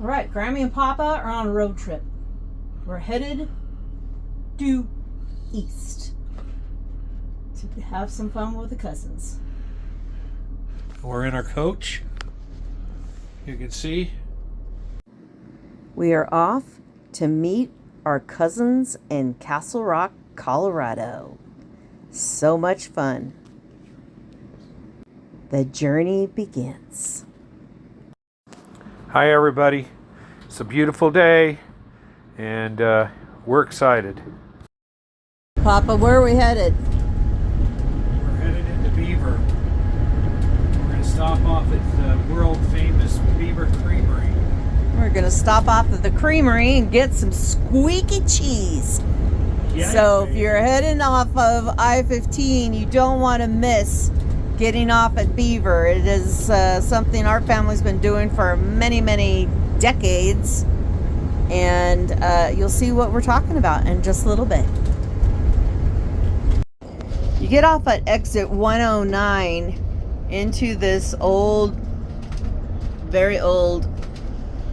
All right, Grammy and Papa are on a road trip. We're headed due east to have some fun with the cousins. We're in our coach. You can see. We are off to meet our cousins in Castle Rock, Colorado. So much fun. The journey begins. Hi everybody. It's a beautiful day and we're excited. Papa, where are we headed? We're headed into Beaver. We're going to stop off at the world famous Beaver Creamery. We're going to stop off at the Creamery and get some squeaky cheese. Yeah, so if you're heading off of I-15, you don't want to miss getting off at Beaver. It is something our family's been doing for many, many decades. And you'll see what we're talking about in just a little bit. You get off at exit 109 into this old, very old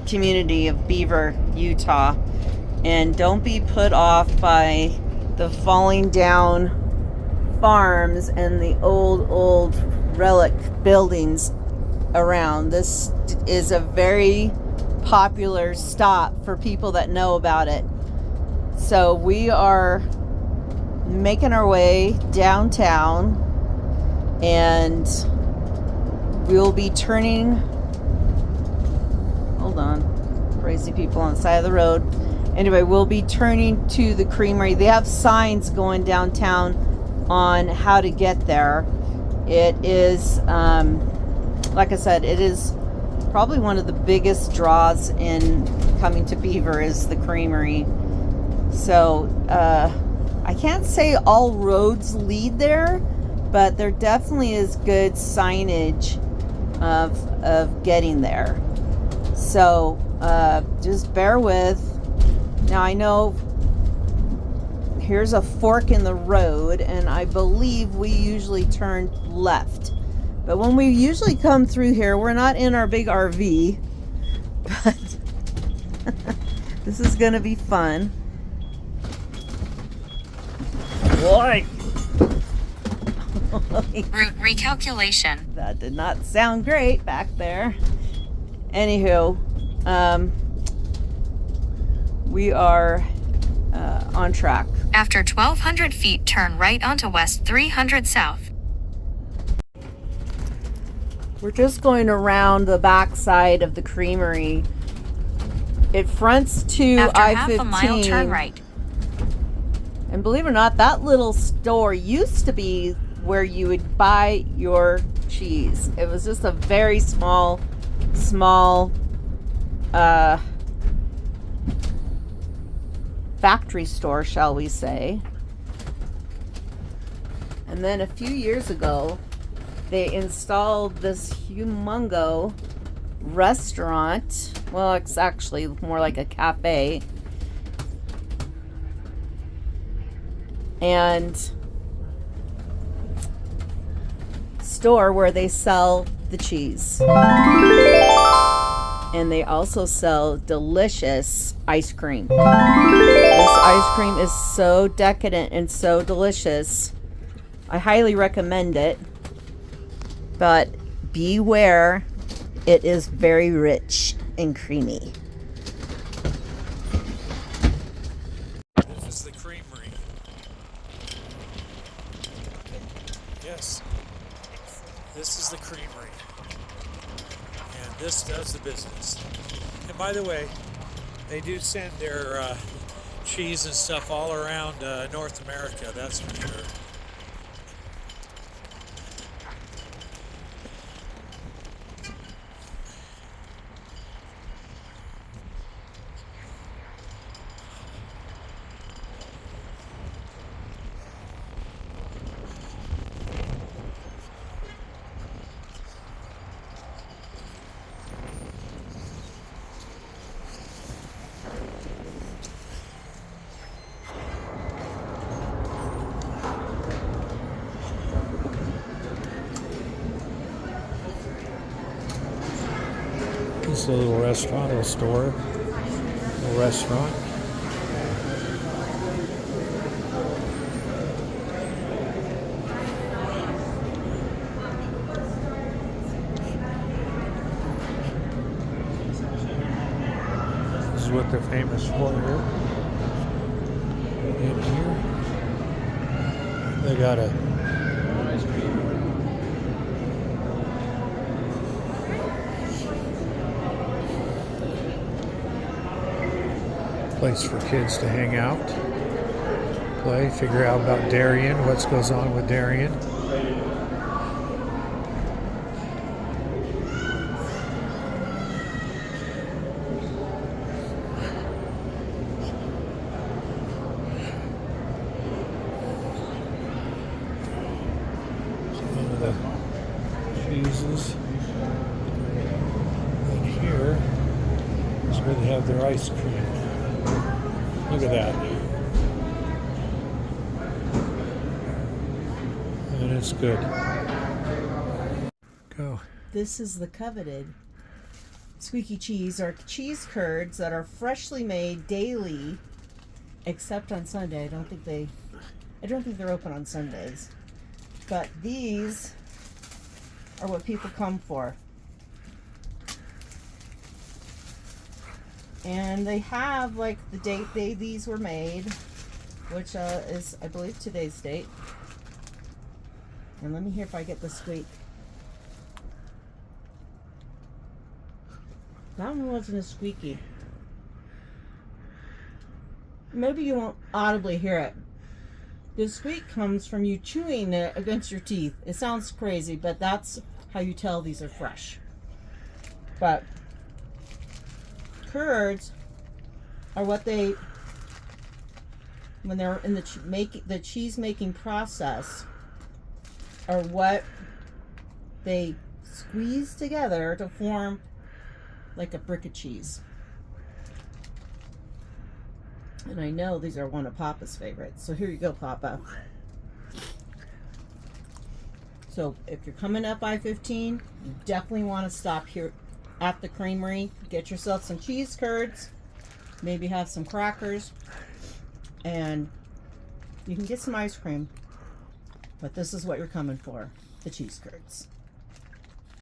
community of Beaver, Utah. And don't be put off by the falling down farms and the old relic buildings around. This is a very popular stop for people that know about it. So we are making our way downtown and we'll be turning, hold on, crazy people on the side of the road. Anyway, we'll be turning to the Creamery. They have signs going downtown on how to get there. It is, like I said, it is probably one of the biggest draws in coming to Beaver is the Creamery. So I can't say all roads lead there, but there definitely is good signage of getting there. So just bear with. Now I know here's a fork in the road and I believe we usually turn left. But when we usually come through here, we're not in our big RV, but this is going to be fun. Boy. Route recalculation. That did not sound great back there. Anywho, we are on track. After 1,200 feet, turn right onto West 300 South. We're just going around the back side of the Creamery. It fronts to After I-15. half a mile, turn right. And believe it or not, that little store used to be where you would buy your cheese. It was just a very small factory store, shall we say. And then a few years ago, they installed this humongo restaurant. Well, it's actually more like a cafe. And store where they sell the cheese. And they also sell delicious ice cream. This ice cream is so decadent and so delicious. I highly recommend it. But beware, it is very rich and creamy. This is the Creamery. Yes, this is the Creamery. And this does the business. And by the way, they do send their cheese and stuff all around North America, that's for sure. It's a little restaurant, little store, little restaurant. This is what they're famous for here. In here, they got a place for kids to hang out, play, figure out about Darien, what goes on with Darien. Some of the cheeses. And here is where they have their ice cream. Look at that. And it's good. Go. This is the coveted squeaky cheese, or cheese curds that are freshly made daily, except on Sunday. I don't think they're open on Sundays. But these are what people come for. And they have like the date these were made, which is, I believe, today's date. And let me hear if I get the squeak. That one wasn't as squeaky. Maybe you won't audibly hear it. The squeak comes from you chewing it against your teeth. It sounds crazy, but that's how you tell these are fresh. But curds are what they, when they're in the cheese making process, are what they squeeze together to form like a brick of cheese. And I know these are one of Papa's favorites. So here you go, Papa. So if you're coming up I-15, you definitely want to stop here at the Creamery. Get yourself some cheese curds. Maybe have some crackers. And you can get some ice cream. But this is what you're coming for. The cheese curds.